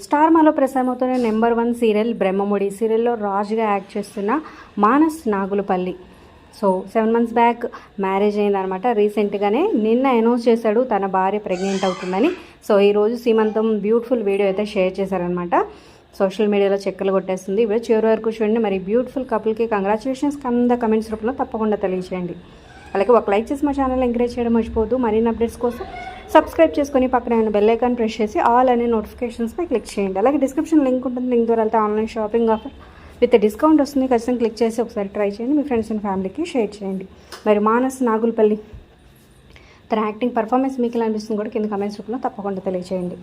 Star మాలో ప్రసారమవుతున్న number 1 serial Brahmamudi సీరియల్లో రాజుగా యాక్ట్ చేస్తున్న Manas Nagulapalli. So 7 months back marriage అయిందనమాట. రీసెంట్గానే నిన్న అనౌన్స్ చేశాడు తన భార్య ప్రెగ్నెంట్ అవుతుందని. సో ఈరోజు సీమంతం బ్యూటిఫుల్ వీడియో అయితే షేర్ చేశారనమాట. సోషల్ మీడియాలో చెక్కలు కొట్టేస్తుంది. ఇప్పుడు చివరి వరకు చూడండి. మరి బ్యూటిఫుల్ కపుల్కి కంగ్రాచులేషన్స్ కింద కమెంట్స్ రూపంలో తప్పకుండా తెలియజేయండి. అలాగే ఒక లైక్ చేసి మా ఛానల్ ఎంకరేజ్ చేయడం మర్చిపోవద్దు. మరిన్ని అప్డేట్స్ కోసం సబ్స్క్రైబ్ చేసుకొని పక్కన ఉన్న బెల్ ఐకాన్ ప్రెస్ చేసి ఆల్ అనే నోటిఫికేషన్స్పై క్లిక్ చేయండి. అలాగే డిస్క్రిప్షన్ లింక్ ఉంటుంది. లింక్ ద్వారా వెళ్తే online shopping offer with discount వస్తుంది. ఖచ్చితంగా క్లిక్ చేసి ఒకసారి ట్రై చేయండి. మీ ఫ్రెండ్స్ అండ్ ఫ్యామిలీకి షేర్ చేయండి. మరి మానస్ నాగులపల్లి తన యాక్టింగ్ పర్ఫార్మెన్స్ మీకు ఎలా అనిపిస్తుంది కూడా కింద కమెంట్స్ రూపంలో తప్పకుండా తెలియజేయండి.